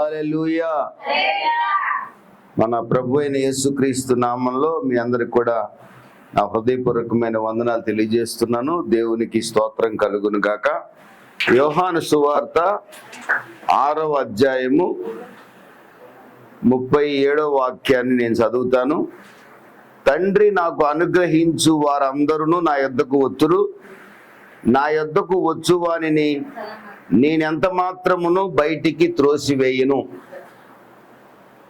హల్లెలూయా. మన ప్రభు అయిన యేసుక్రీస్తు నామంలో మీ అందరికి కూడా నా హృదయపూర్వకమైన వందనాలు తెలియజేస్తున్నాను. దేవునికి స్తోత్రం కలుగును గాక. యోహాను సువార్త 6వ అధ్యాయము 37వ వాక్యాన్ని నేను చదువుతాను. తండ్రి నాకు అనుగ్రహించు వారందరూ నా యొద్దకు వచ్చురు, నా యొద్దకు వచ్చు వానిని నేనెంత మాత్రమును బయటికి త్రోసివేయను.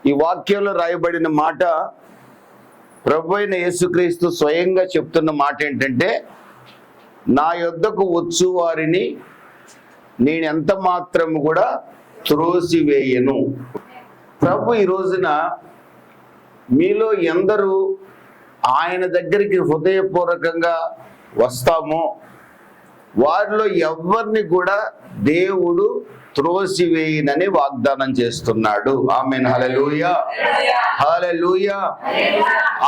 ఈ వాక్యంలో రాయబడిన మాట ప్రభు అయిన యేసుక్రీస్తు స్వయంగా చెప్తున్న మాట ఏంటంటే, నా యొద్దకు వచ్చు వారిని నేనెంత మాత్రము కూడా త్రోసివేయను. ప్రభు ఈ రోజున మీలో ఎందరూ ఆయన దగ్గరికి హృదయపూర్వకంగా వస్తామో వారిలో ఎవరిని కూడా దేవుడు త్రోసివేయనని వాగ్దానం చేస్తున్నాడు. ఆమేన్. హల్లెలూయా, హల్లెలూయా.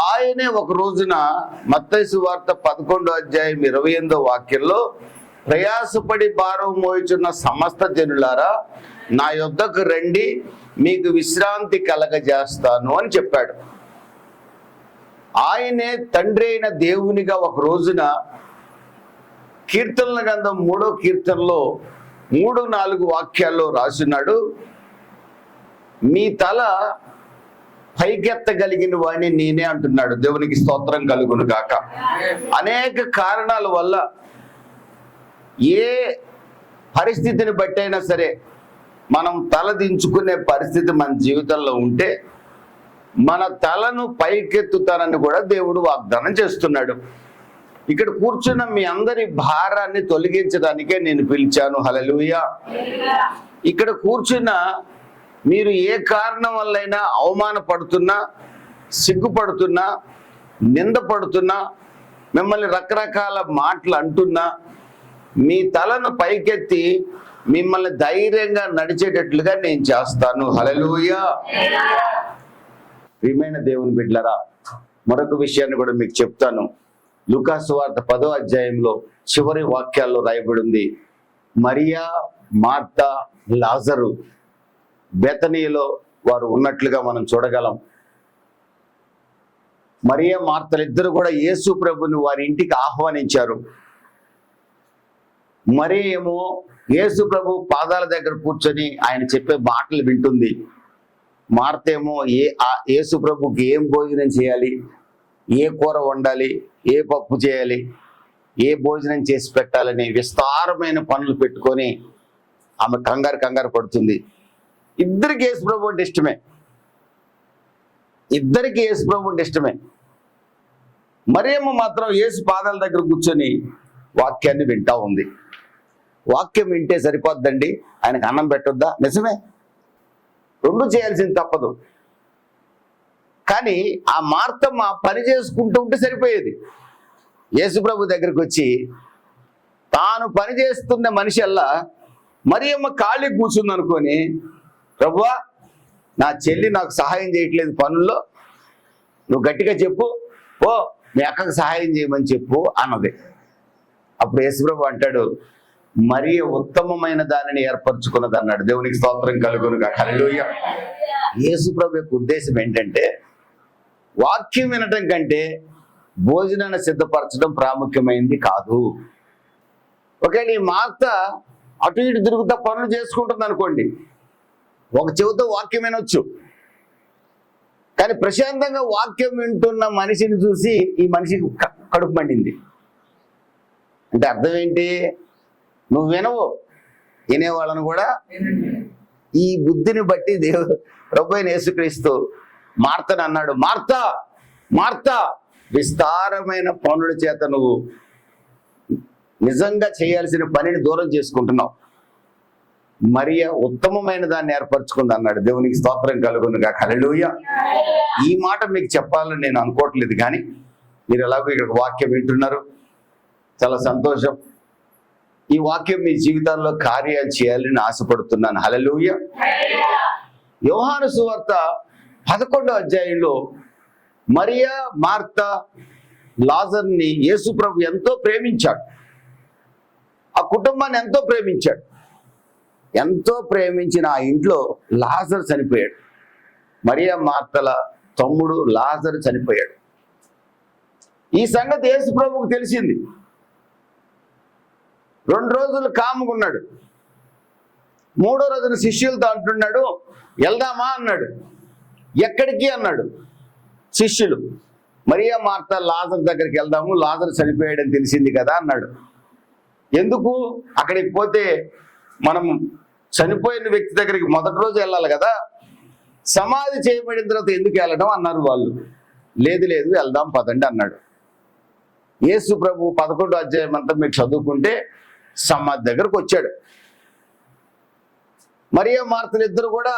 ఆయనే ఒక రోజున మత్తయి సువార్త 11వ అధ్యాయం 28వ వాక్యంలో, ప్రయాసపడి భారం మోయుచున్న సమస్త జనులారా నా యొద్దకు రండి, మీకు విశ్రాంతి కలగజేస్తాను అని చెప్పాడు. ఆయనే తండ్రి అయిన దేవునిగా ఒక రోజున కీర్తనల గ్రంథం 3వ కీర్తనలో 3-4 వాక్యాల్లో రాస్తున్నాడు, మీ తల పైకెత్తగలిగిన వాడిని నేనే అంటున్నాడు. దేవునికి స్తోత్రం కలుగును గాక. అనేక కారణాల వల్ల ఏ పరిస్థితిని బట్టైనా సరే మనం తల దించుకునే పరిస్థితి మన జీవితంలో ఉంటే మన తలను పైకెత్తుతానని కూడా దేవుడు వాగ్దానం చేస్తున్నాడు. ఇక్కడ కూర్చున్న మీ అందరి భారాన్ని తొలగించడానికే నేను పిలిచాను. హల్లెలూయా. ఇక్కడ కూర్చున్న మీరు ఏ కారణం వల్లైనా అవమానపడుతున్నా, సిగ్గుపడుతున్నా, నిందపడుతున్నా, మిమ్మల్ని రకరకాల మాటలు అంటున్నా, మీ తలను పైకెత్తి మిమ్మల్ని ధైర్యంగా నడిచేటట్లుగా నేను చేస్తాను. హల్లెలూయా. ప్రియమైన దేవుని బిడ్డలారా, మరొక విషయాన్ని కూడా మీకు చెప్తాను. లూకా సువార్త 10వ అధ్యాయంలో చివరి వాక్యాల్లో రాయబడి ఉంది, మరియా, మార్తా, లాజరు బెతనీలో వారు ఉన్నట్లుగా మనం చూడగలం. మరియా, మార్తలు ఇద్దరు కూడా యేసు ప్రభుని వారి ఇంటికి ఆహ్వానించారు. మరి ఏమో యేసు ప్రభు పాదాల దగ్గర కూర్చొని ఆయన చెప్పే మాటలు వింటుంది. మార్తేమో యేసు ప్రభుకి ఏం భోజనం చేయాలి, ఏ కూర వండాలి, ఏ పప్పు చేయాలి, ఏ భోజనం చేసి పెట్టాలని విస్తారమైన పనులు పెట్టుకొని ఆమె కంగారు పడుతుంది. ఇద్దరికి యేసు ప్రభు అంటే ఇష్టమే, ఇద్దరికి యేసు ప్రభు అంటే ఇష్టమే. మరియమ్మ మాత్రం యేసు పాదాల దగ్గర కూర్చొని వాక్యాన్ని వింటా ఉంది. వాక్యం వింటే సరిపోద్దండి, ఆయనకు అన్నం పెట్టొద్దా? నిజమే, రెండు చేయాల్సింది తప్పదు. కానీ ఆ మార్తమ్మ పని చేసుకుంటూ ఉంటే సరిపోయేది. యేసుప్రభు దగ్గరికి వచ్చి తాను పని చేస్తున్న మనిషి అల్లా మరియమ్మ ఖాళీ కూర్చుంది అనుకొని, ప్రభువా నా చెల్లి నాకు సహాయం చేయట్లేదు పనుల్లో, నువ్వు గట్టిగా చెప్పు, ఓ మీ అక్కకు సహాయం చేయమని చెప్పు అన్నది. అప్పుడు యేసుప్రభు అంటాడు, మరి ఉత్తమమైన దానిని ఏర్పరచుకున్నది అన్నాడు. దేవునికి స్తోత్రం కలుగునుగా. హల్లెలూయా. యేసుప్రభు యొక్క ఉద్దేశం ఏంటంటే, వాక్యం వినటం కంటే భోజనాన్ని సిద్ధపరచడం ప్రాముఖ్యమైంది కాదు. ఒకవేళ ఈ మార్త అటు ఇటు తిరుగుతా పనులు చేసుకుంటుంది అనుకోండి, ఒక చెవితో వాక్యం వినొచ్చు, కానీ ప్రశాంతంగా వాక్యం వింటున్న మనిషిని చూసి ఈ మనిషికి కడుపు మండింది. అంటే అర్థం ఏంటి? నువ్వు వినవు, వినేవాళ్ళను కూడా. ఈ బుద్ధిని బట్టి దేవుడు ప్రభు అయిన యేసుక్రీస్తు మార్తను అన్నాడు, మార్తా మార్తా, విస్తారమైన పనుల చేత నువ్వు నిజంగా చేయాల్సిన పనిని దూరం చేసుకుంటున్నావు, మరియ ఉత్తమమైన దాన్ని ఏర్పరచుకుంది అన్నాడు. దేవునికి స్తోత్రం కలుగునుగా. హల్లెలూయా. ఈ మాట మీకు చెప్పాలని నేను అనుకోవట్లేదు, కానీ మీరు ఎలాగో ఇక్కడ వాక్యం వింటున్నారు, చాలా సంతోషం. ఈ వాక్యం మీ జీవితాల్లో కార్యాలు చేయాలని ఆశపడుతున్నాను. హల్లెలూయా. యోహాను సువార్త 11వ అధ్యాయంలో మరియా, మార్తా, లాజర్ని యేసు ప్రభు ఎంతో ప్రేమించాడు. ఆ కుటుంబాన్ని ఎంతో ప్రేమించాడు. ఎంతో ప్రేమించిన ఆ ఇంట్లో లాజరు చనిపోయాడు. మరియ మార్తల తమ్ముడు లాజరు చనిపోయాడు. ఈ సంగతి యేసు ప్రభువుకు తెలిసింది. 2 రోజులు కాముకున్నాడు. 3వ రోజున శిష్యులతో అంటున్నాడు, వెళ్దామా అన్నాడు. ఎక్కడికి అన్నాడు. శిష్యులు, మరియ మార్త లాజరు దగ్గరికి వెళ్దాము, లాజరు చనిపోయాడని తెలిసింది కదా అన్నాడు. ఎందుకు? అక్కడికి పోతే మనం చనిపోయిన వ్యక్తి దగ్గరికి మొదటి రోజు వెళ్ళాలి కదా, సమాధి చేయబడిన తర్వాత ఎందుకు వెళ్ళడం అన్నారు వాళ్ళు. లేదు లేదు, వెళ్దాం పదండి అన్నాడు. యేసు ప్రభు 11వ అధ్యాయం అంతా మీరు చదువుకుంటే సమాధి దగ్గరకు వచ్చాడు. మరియ మార్తలు ఇద్దరు కూడా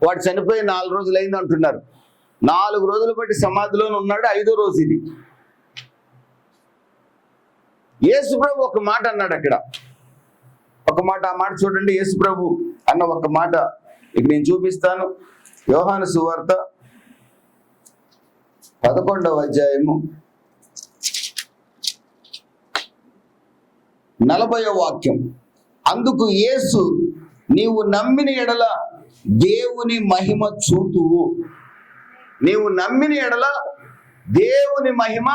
వాడు చనిపోయి 4 రోజులు అయింది అంటున్నారు. 4 రోజులు బట్టి సమాధిలోనే ఉన్నాడు. 5వ రోజు ఇది. యేసు ప్రభు ఒక మాట అన్నాడు అక్కడ. ఒక మాట, ఆ మాట చూడండి. యేసు ప్రభు అన్న ఒక మాట ఇక నేను చూపిస్తాను. యోహాను సువార్త 11వ అధ్యాయము 40వ వాక్యం. అందుకు యేసు, నీవు నమ్మిన ఎడల దేవుని మహిమ చూతువు. నీవు నమ్మిన ఎడల దేవుని మహిమ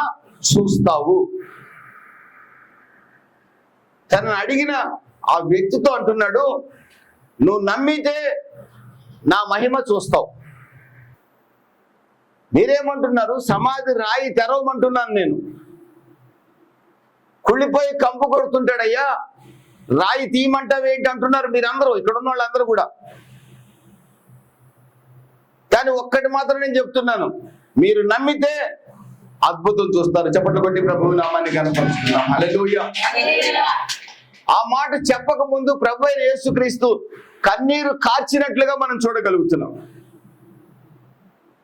చూస్తావు. తనను అడిగిన ఆ వ్యక్తితో అంటున్నాడు, నువ్వు నమ్మితే నా మహిమ చూస్తావు. మీరేమంటున్నారు? సమాధి రాయి తెరవమంటున్నాను నేను. కుళ్ళిపోయి కంపు కొడుతుంటాడయ్యా, రాయి తీయమంటావేంటి అంటున్నారు మీరందరూ, ఇక్కడ ఉన్న వాళ్ళందరూ కూడా. కానీ ఒక్కటి మాత్రం నేను చెప్తున్నాను, మీరు నమ్మితే అద్భుతం చూస్తారు. చప్పట్లు కొట్టి ప్రభువు నామాన్ని కనపరుచుకున్నాం. హల్లెలూయా. ఆ మాట చెప్పక ముందు ప్రభు అయిన యేసుక్రీస్తు కన్నీరు కార్చినట్లుగా మనం చూడగలుగుతున్నాం.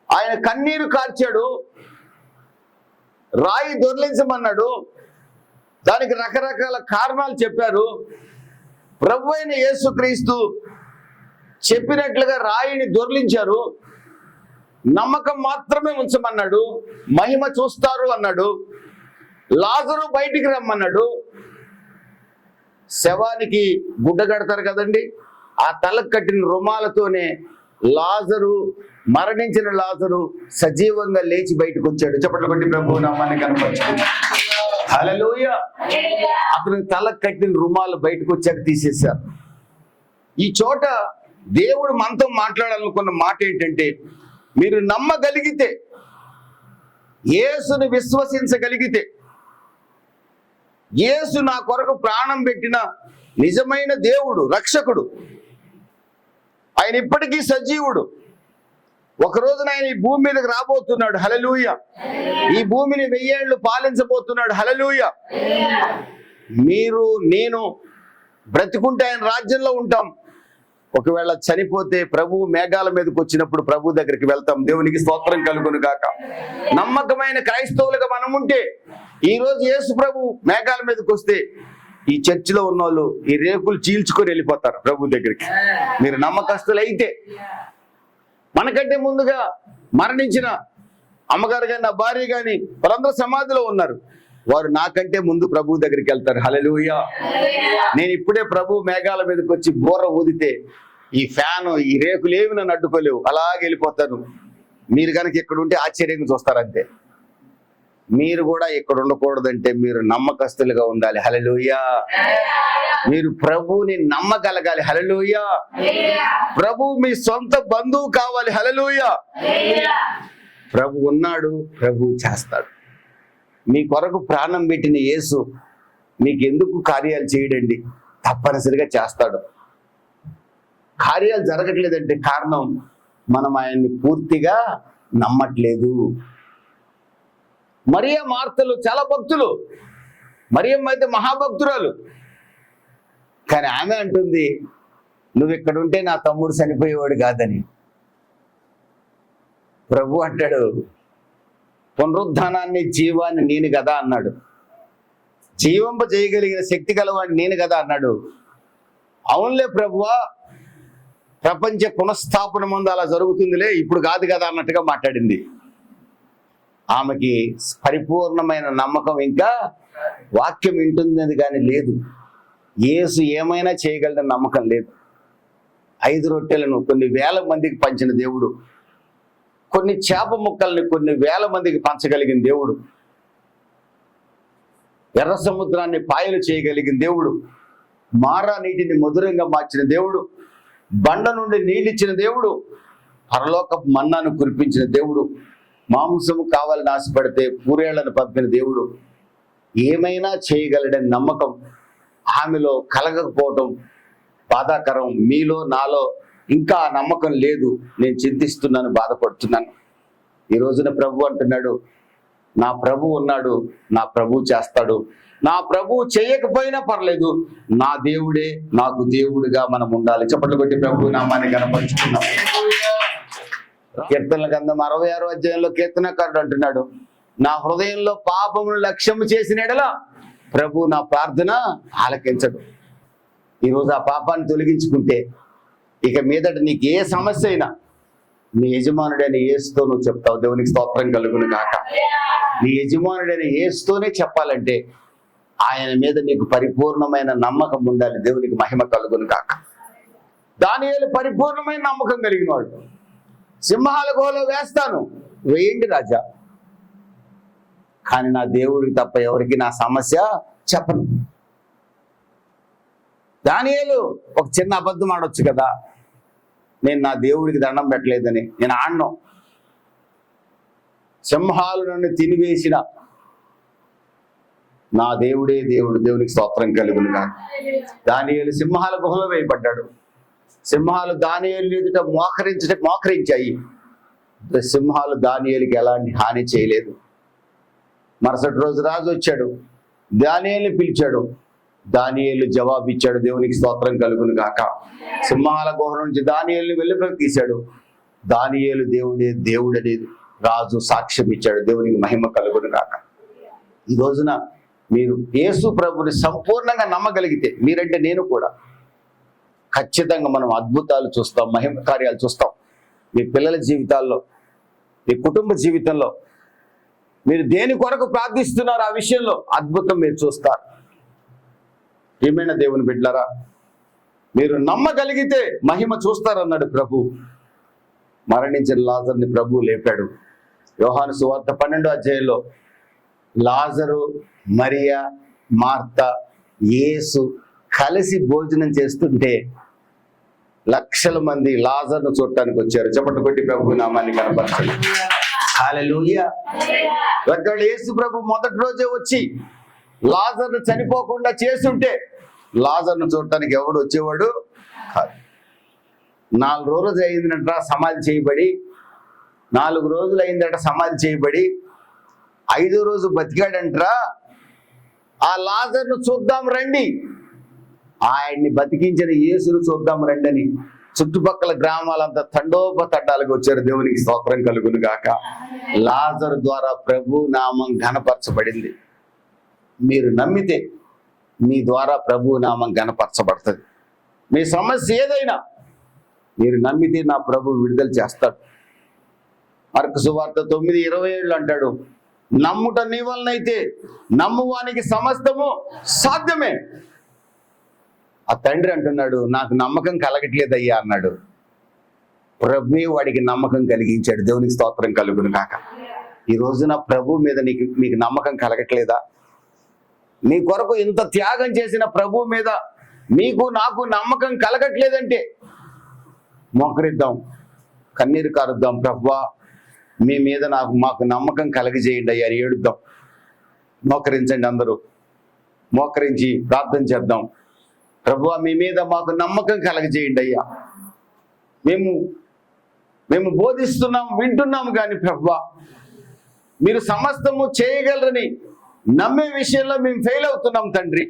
ఆయన కన్నీరు కార్చాడు. రాయి దొర్లించమన్నాడు. దానికి రకరకాల కారణాలు చెప్పారు. ప్రభు అయిన యేసుక్రీస్తు చెప్పినట్లుగా రాయిని దొర్లించారు. నమ్మకం మాత్రమే ఉంచమన్నాడు. మహిమ చూస్తారు అన్నాడు. లాజరు బయటికి రమ్మన్నాడు. శవానికి గుడ్డ కడతారు కదండి, ఆ తలకు కట్టిన రుమాలతోనే లాజరు, మరణించిన లాజరు సజీవంగా లేచి బయటకు వచ్చాడు. చప్పట్లు కొట్టి ప్రభువు నామాన్ని కనపరిచాడు. హల్లెలూయా. అతను తలకు కట్టిన రుమాలు బయటకు వచ్చాక తీసేశారు. ఈ చోట దేవుడు మనతో మాట్లాడాలనుకున్న మాట ఏంటంటే, మీరు నమ్మగలిగితే, యేసుని విశ్వసించగలిగితే, యేసు నా కొరకు ప్రాణం పెట్టిన నిజమైన దేవుడు, రక్షకుడు, ఆయన ఇప్పటికీ సజీవుడు. ఒక రోజున ఆయన ఈ భూమి మీదకి రాబోతున్నాడు. హల్లెలూయా. ఈ భూమిని 1000 ఏళ్ళు పాలించబోతున్నాడు. హల్లెలూయా. మీరు నేను బ్రతికుంటే ఆయన రాజ్యంలో ఉంటాం. ఒకవేళ చనిపోతే ప్రభు మేఘాల మీదకి వచ్చినప్పుడు ప్రభు దగ్గరికి వెళ్తాం. దేవునికి స్తోత్రం కలుగును గాక. నమ్మకమైన క్రైస్తవులుగా మనం ఉంటే, ఈ రోజు యేసు ప్రభు మేఘాల మీదకి వస్తే ఈ చర్చిలో ఉన్న వాళ్ళు ఈ రేకులు చీల్చుకొని వెళ్ళిపోతారు ప్రభు దగ్గరికి. మీరు నమ్మకస్తులైతే. మనకంటే ముందుగా మరణించిన అమ్మగారు కానీ, నా భార్య కానీ, వాళ్ళందరూ సమాధిలో ఉన్నారు. వారు నాకంటే ముందు ప్రభు దగ్గరికి వెళ్తారు. హల్లెలూయా. నేను ఇప్పుడే ప్రభు మేఘాల మీదకి వచ్చి బోర ఊదితే ఈ ఫ్యాను, ఈ రేకులు ఏమి నన్ను అడ్డుకోలేవు, అలాగే వెళ్ళిపోతాను. మీరు కనుక ఇక్కడ ఉంటే ఆశ్చర్యంగా చూస్తారంతే. మీరు కూడా ఇక్కడ ఉండకూడదంటే మీరు నమ్మకస్తులుగా ఉండాలి. హల్లెలూయా. మీరు ప్రభువుని నమ్మగలగాలి. హల్లెలూయా. ప్రభు మీ సొంత బంధువు కావాలి. హల్లెలూయా. ప్రభు ఉన్నాడు, ప్రభు చేస్తాడు. మీ కొరకు ప్రాణం పెట్టిన యేసు మీకు ఎందుకు కార్యాలు చేయడండి? తప్పనిసరిగా చేస్తాడు. కార్యాలు జరగట్లేదంటే కారణం మనం ఆయన్ని పూర్తిగా నమ్మట్లేదు. మరియ మార్తలు చాలా భక్తులు. మరియమ్మ అయితే మహాభక్తురాలు. కానీ ఆమె అంటుంది, నువ్వు ఇక్కడ ఉంటే నా తమ్ముడు చనిపోయేవాడు కాదని. ప్రభు అంటాడు, పునరుద్ధానాన్ని, జీవాన్ని నేను కదా అన్నాడు. జీవంప చేయగలిగిన శక్తి గలవాడిని నేను కదా అన్నాడు. అవునులే ప్రభువా, ప్రపంచ పునఃస్థాపన ముందు అలా జరుగుతుందిలే, ఇప్పుడు కాదు కదా అన్నట్టుగా మాట్లాడింది. ఆమెకి పరిపూర్ణమైన నమ్మకం ఇంకా వాక్యం వింటుంది కానీ లేదు. యేసు ఏమైనా చేయగలడని నమ్మకం లేదు. 5 రొట్టెలను కొన్ని వేల మందికి పంచిన దేవుడు, కొన్ని చేప ముక్కల్ని కొన్ని వేల మందికి పంచగలిగిన దేవుడు, ఎర్ర సముద్రాన్ని పాయలు చేయగలిగిన దేవుడు, మారా నీటిని మధురంగా మార్చిన దేవుడు, బండ నుండి నీళ్ళిచ్చిన దేవుడు, పరలోకపు మన్నాను కురిపించిన దేవుడు, మాంసము కావాలని ఆశపడితే పూరేళ్లను పంపిన దేవుడు, ఏమైనా చేయగలడని నమ్మకం ఆమెలో కలగకపోవటం బాధాకరం. మీలో నాలో ఇంకా ఆ నమ్మకం లేదు. నేను చింతిస్తున్నాను, బాధపడుతున్నాను. ఈ రోజున ప్రభు అంటున్నాడు, నా ప్రభు ఉన్నాడు, నా ప్రభు చేస్తాడు. నా ప్రభు చేయకపోయినా పర్లేదు, నా దేవుడే నాకు దేవుడిగా మనం ఉండాలి. చప్పట్లు కొట్టి ప్రభు నామాన్ని కనపరుచుకున్నాం. కీర్తనల గ్రంథం 66వ అధ్యాయంలో కీర్తనకారుడు అంటున్నాడు, నా హృదయంలో పాపమును లక్ష్యము చేసిన ఎడల ప్రభు నా ప్రార్థన ఆలకించడు. ఈరోజు ఆ పాపాన్ని తొలగించుకుంటే ఇక మీదట నీకు ఏ సమస్య అయినా నీ యజమానుడైన యేసుతో నువ్వు చెప్తావు. దేవునికి స్తోత్రం కలుగును కాక. నీ యజమానుడైన యేసుతోనే చెప్పాలంటే ఆయన మీద నీకు పరిపూర్ణమైన నమ్మకం ఉండాలి. దేవునికి మహిమ కలుగును కాక. దానియేలు పరిపూర్ణమైన నమ్మకం కలిగిన వాడు. సింహాల గుహలో వేస్తాను, వేయండి రాజా, కానీ నా దేవుడికి తప్ప ఎవరికి నా సమస్య చెప్పను. దానియేలు ఒక చిన్న అబద్ధం ఆడొచ్చు కదా, నేను నా దేవుడికి దండం పెట్టలేదని, నేను ఆడను. సింహాలు నన్ను తినివేసిన నా దేవుడే దేవుడు. దేవునికి స్తోత్రం కలుగును కాక. దానియేలు సింహాల గుహలో వేయబడ్డాడు. సింహాలు దానియేలు ఎదుట మోకరించాయి. సింహాలు దానియేలుకి ఎలాంటి హాని చేయలేదు. మరుసటి రోజు రాజు వచ్చాడు, దానియేలుని పిలిచాడు. దానియేలు జవాబు ఇచ్చాడు. దేవునికి స్తోత్రం కలుగును గాక. సింహాల గుహ నుంచి దానియేలుని వెలుపలకు తీశాడు. దానియేలు దేవుడే దేవుడని రాజు సాక్ష్యం ఇచ్చాడు. దేవునికి మహిమ కలుగును గాక. ఈ రోజున మీరు యేసు ప్రభుని సంపూర్ణంగా నమ్మగలిగితే, మీరంటే నేను కూడా, ఖచ్చితంగా మనం అద్భుతాలు చూస్తాం, మహిమ కార్యాలు చూస్తాం. మీ పిల్లల జీవితాల్లో, మీ కుటుంబ జీవితంలో మీరు దేని కొరకు ప్రార్థిస్తున్నారు ఆ విషయంలో అద్భుతం మీరు చూస్తారు. ప్రియమైన దేవుని బిడ్డలారా, మీరు నమ్మగలిగితే మహిమ చూస్తారన్నాడు ప్రభు. మరణించిన లాజర్ని ప్రభు లేపాడు. యోహాను సువార్త 12వ అధ్యాయంలో లాజరు, మరియా, మార్తా, యేసు కలిసి భోజనం చేస్తుంటే లక్షల మంది లాజర్ను చూడటానికి వచ్చారు. చప్పట్లు కొట్టి ప్రభు నామాన్ని కనపరచండి. హల్లెలూయా. ఒకవేళ యేసు ప్రభు మొదటి రోజే వచ్చి లాజర్ను చనిపోకుండా చేస్తుంటే లాజర్ను చూడటానికి ఎవడు వచ్చేవాడు కాదు. 4 రోజులు అయిందట సమాధి చేయబడి, 4 రోజులు అయిందట సమాధి చేయబడి, 5వ రోజు బతికాడంటరా. ఆ లాజర్ను చూద్దాం రండి, ఆయన్ని బతికించిన యేసును చూద్దాం రండి అని చుట్టుపక్కల గ్రామాలంతా తండోపతండాలకు వచ్చారు. దేవునికి స్తోత్రం కలుగును గాక. లాజరు ద్వారా ప్రభు నామం ఘనపరచబడింది. మీరు నమ్మితే మీ ద్వారా ప్రభు నామం ఘనపరచబడుతుంది. మీ సమస్య ఏదైనా మీరు నమ్మితే నా ప్రభు విడుదల చేస్తాడు. మార్కు సువార్త 9:27 అంటాడు, నమ్ముట నీ వలనైతే నమ్మువానికి సమస్తము సాధ్యమే. ఆ తండ్రి అంటున్నాడు, నాకు నమ్మకం కలగట్లేదయ్యా అన్నాడు. ప్రభు వాడికి నమ్మకం కలిగించాడు. దేవునికి స్తోత్రం కలుగును కాక. ఈ రోజున ప్రభు మీద మీకు నమ్మకం కలగట్లేదా? నీ కొరకు ఇంత త్యాగం చేసిన ప్రభు మీద మీకు నాకు నమ్మకం కలగట్లేదంటే మోకరిద్దాం, కన్నీరు కారుద్దాం. ప్రభువా, మీ మీద మాకు నమ్మకం కలగజేయండి అయ్యా అని ఏడుద్దాం. మోకరించండి, అందరూ మోకరించి ప్రార్థన చేద్దాం. ప్రభువా, మీ మీద మాకు నమ్మకం కలగజేయండి అయ్యా. మేము బోధిస్తున్నాం, వింటున్నాము, కానీ ప్రభువా మీరు సమస్తము చేయగలరని నమ్మే విషయంలో మేము ఫెయిల్ అవుతున్నాం తండ్రి.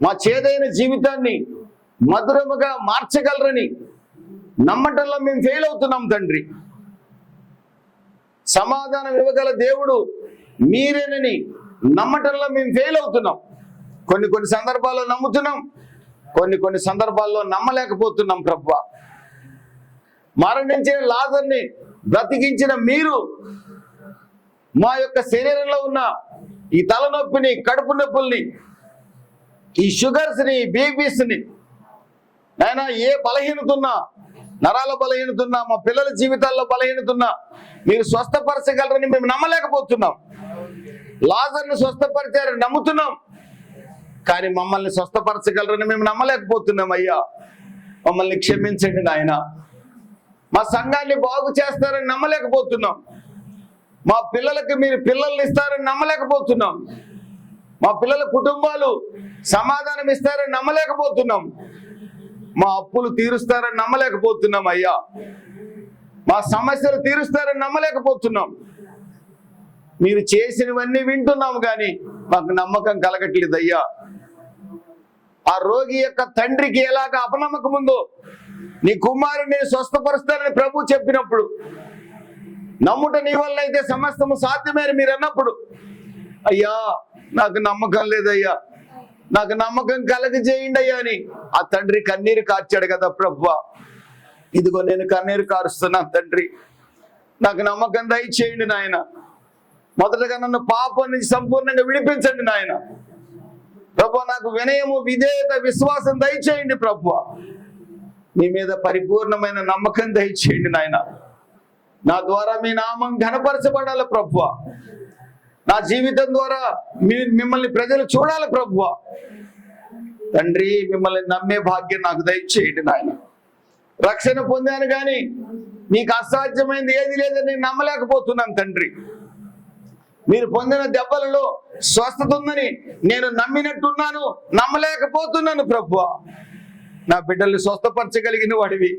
మా చేదైన జీవితాన్ని మధురముగా మార్చగలరని నమ్మటంలో మేము ఫెయిల్ అవుతున్నాం తండ్రి. సమాధానం ఇవ్వగల దేవుడు మీరేనని నమ్మటంలో మేము ఫెయిల్ అవుతున్నాం. కొన్ని సందర్భాల్లో నమ్ముతున్నాం, కొన్ని సందర్భాల్లో నమ్మలేకపోతున్నాం. ప్రభువా, మరణించిన లాజర్ని బ్రతికించిన మీరు మా యొక్క శరీరంలో ఉన్న ఈ తలనొప్పిని, కడుపు నొప్పుల్ని ఈ షుగర్స్ని, బీపీస్ని, నాయన ఏ బలహీనత ఉన్నా, నరాల బలహీనత ఉన్నా, మా పిల్లల జీవితాల్లో బలహీనత ఉన్నా మీరు స్వస్థపరచగలరని మేము నమ్మలేకపోతున్నాం. లాజర్ను స్వస్థపరిచారని నమ్ముతున్నాం, కానీ మమ్మల్ని స్వస్థపరచగలరని మేము నమ్మలేకపోతున్నాం. అయ్యా మమ్మల్ని క్షమించండి నాయన. మా సంఘాన్ని బాగు చేస్తారని నమ్మలేకపోతున్నాం. మా పిల్లలకి మీరు పిల్లల్ని ఇస్తారని నమ్మలేకపోతున్నాం. మా పిల్లల కుటుంబాలు సమాధానం ఇస్తారని నమ్మలేకపోతున్నాం. మా అప్పులు తీరుస్తారని నమ్మలేకపోతున్నాం. అయ్యా మా సమస్యలు తీరుస్తారని నమ్మలేకపోతున్నాం. మీరు చేసినవన్నీ వింటున్నాము కానీ మాకు నమ్మకం కలగట్లేదు. అయ్యా ఆ రోగి యొక్క తండ్రికి ఎలాగ అపనమ్మకం ఉందో, నీ కుమారుని నేను స్వస్థపరుస్తానని ప్రభు చెప్పినప్పుడు, నమ్ముట నీ వల్ల అయితే సమస్తము సాధ్యమే అని మీరు అన్నప్పుడు, అయ్యా నాకు నమ్మకం లేదయ్యా, నాకు నమ్మకం కలగజేయండి అయ్యా అని ఆ తండ్రి కన్నీరు కార్చాడు కదా ప్రభువా. ఇదిగో నేను కన్నీరు కారుస్తున్నాను తండ్రి, నాకు నమ్మకం దయచేయండి నాయన. మొదటగా నన్ను పాపం నుంచి సంపూర్ణంగా విడిపించండి నాయన. ప్రభువా నాకు వినయము, విధేయత, విశ్వాసం దయచేయండి ప్రభువా. నీ మీద పరిపూర్ణమైన నమ్మకం దయచేయండి నాయన. నా ద్వారా మీ నామం ఘనపరచబడాలి ప్రభువా. నా జీవితం ద్వారా మిమ్మల్ని ప్రజలు చూడాలి ప్రభువా. తండ్రి మిమ్మల్ని నమ్మే భాగ్యం నాకు దయచేయండి నాయన. రక్షణ పొందాను కానీ మీకు అసాధ్యమైంది ఏది లేదని నేను నమ్మలేకపోతున్నాను తండ్రి. మీరు పొందిన దెబ్బలలో స్వస్థత ఉందని నేను నమ్మినట్టున్నాను, నమ్మలేకపోతున్నాను ప్రభువా. నా బిడ్డల్ని స్వస్థపరచగలిగిన వాడివి,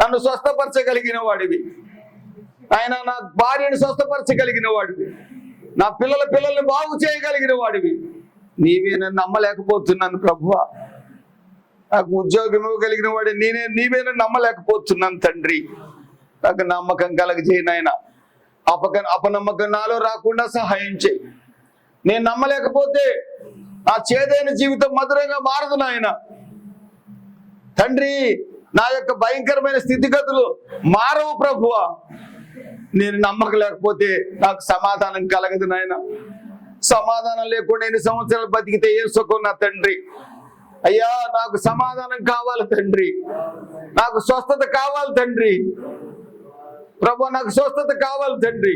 నన్ను స్వస్థపరచగలిగిన వాడివి ఆయన, నా భార్యను స్వస్థపరచగలిగిన వాడివి, నా పిల్లల్ని బాగు చేయగలిగిన వాడివి. నీవే నన్ను నమ్మలేకపోతున్నాను ప్రభువా. నాకు ఉద్యోగం ఇవ్వగలిగిన వాడి నీవే నన్ను నమ్మలేకపోతున్నాను తండ్రి. నాకు నమ్మకం కలగజేయను ఆయన. అపనమ్మకం నాలో రాకుండా సహాయం చేయి. నేను నమ్మలేకపోతే ఆ చేదైన జీవితం మధురంగా మారదు నాయన. తండ్రి నా యొక్క భయంకరమైన స్థితిగతులు మారవు ప్రభువా. నేను నమ్మకలేకపోతే నాకు సమాధానం కలగదు నాయన. సమాధానం లేకుండా ఎన్ని సంవత్సరాలు బతికితే ఏం సుఖం నా తండ్రి. అయ్యా నాకు సమాధానం కావాలి తండ్రి, నాకు స్వస్థత కావాలి తండ్రి. ప్రభు నాకు స్వస్థత కావాలి తండ్రి,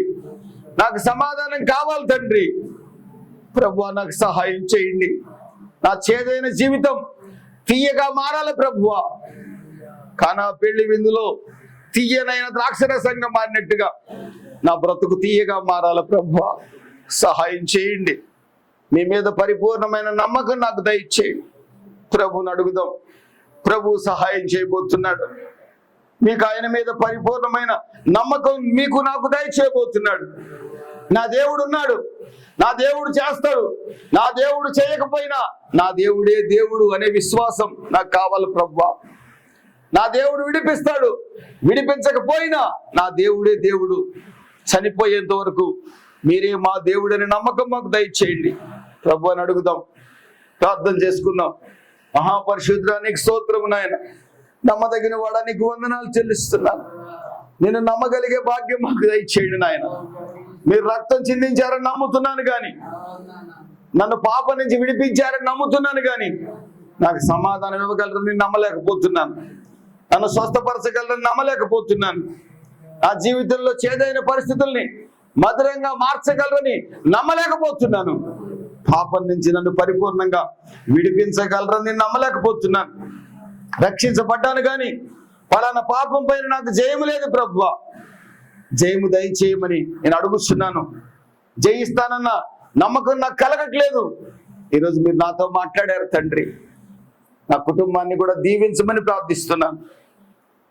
నాకు సమాధానం కావాలి తండ్రి. ప్రభు నాకు సహాయం చేయండి. నా చేదైన జీవితం తీయగా మారాలి ప్రభువా. కానా పెళ్లి విందులో తీయనైన ద్రాక్షరసంగా మారినట్టుగా నా బ్రతుకు తీయగా మారాలి ప్రభువా. సహాయం చేయండి. మీ మీద పరిపూర్ణమైన నమ్మకం నాకు దయచేయండి. ప్రభుని అడుగుదాం. ప్రభు సహాయం చేయబోతున్నాడు. మీకు ఆయన మీద పరిపూర్ణమైన నమ్మకం మీకు నాకు దయచేయబోతున్నాడు. నా దేవుడు ఉన్నాడు, నా దేవుడు చేస్తాడు, నా దేవుడు చేయకపోయినా నా దేవుడే దేవుడు అనే విశ్వాసం నాకు కావాలి ప్రభువా. నా దేవుడు విడిపిస్తాడు, విడిపించకపోయినా నా దేవుడే దేవుడు. చనిపోయేంత వరకు మీరే మా దేవుడు అనే నమ్మకం మాకు దయచేయండి ప్రభు అని అడుగుదాం. ప్రార్థన చేసుకుందాం. మహాపరిశుద్ధానికి స్తోత్రము నాయన. నమ్మదగిన వాడా నీకు వందనాలు చెల్లిస్తున్నాను. నేను నమ్మగలిగే భాగ్యం మాకు దయచేయండి నాయన. మీరు రక్తం చిందించారని నమ్ముతున్నాను కానీ, నన్ను పాపం నుంచి విడిపించారని నమ్ముతున్నాను కానీ, నాకు సమాధానం ఇవ్వగలరని నమ్మలేకపోతున్నాను. నన్ను స్వస్థపరచగలరని నమ్మలేకపోతున్నాను. నా జీవితంలో చేదైన పరిస్థితుల్ని మధురంగా మార్చగలరని నమ్మలేకపోతున్నాను. పాపం నుంచి నన్ను పరిపూర్ణంగా విడిపించగలరని నమ్మలేకపోతున్నాను. రక్షించబడ్డాను కానీ పలానా పాపం పైన నాకు జయము లేదు ప్రభువా. జయము దయచేయమని నేను అడుగుతున్నాను. జయిస్తానన్న నమ్మకం నాకు కలగట్లేదు. ఈరోజు మీరు నాతో మాట్లాడారు తండ్రి. నా కుటుంబాన్ని కూడా దీవించమని ప్రార్థిస్తున్నాను.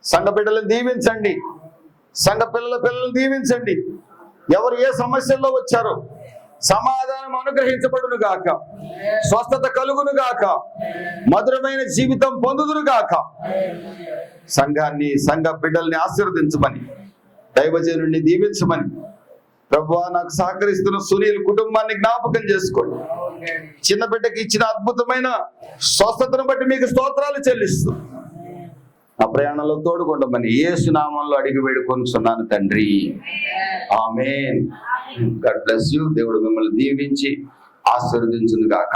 సంఘ బిడ్డలను దీవించండి, సంఘ పిల్లలను దీవించండి. ఎవరు ఏ సమస్యల్లో వచ్చారో సమాధానం అనుగ్రహించబడును గాక, స్వస్థత కలుగును గాక, మధురమైన జీవితం పొందుదును గాక. సంఘాన్ని, సంఘ బిడ్డల్ని ఆశీర్వదించమని, దైవజనుడిని దీవించమని ప్రభువా. నాకు సహకరిస్తున్న సునీల్ కుటుంబాన్ని జ్ఞాపకం చేసుకోండి. చిన్న బిడ్డకి ఇచ్చిన అద్భుతమైన స్వస్థతను బట్టి మీకు స్తోత్రాలు చెల్లిస్తూ ఆ ప్రయాణంలో తోడుకొండమని యేసు నామంలో అడిగి వేడుకొనుచున్నాను తండ్రి. ఆమేన్. God bless you. దేవుడు మిమ్మల్ని దీవించి ఆశీర్వదించును గాక.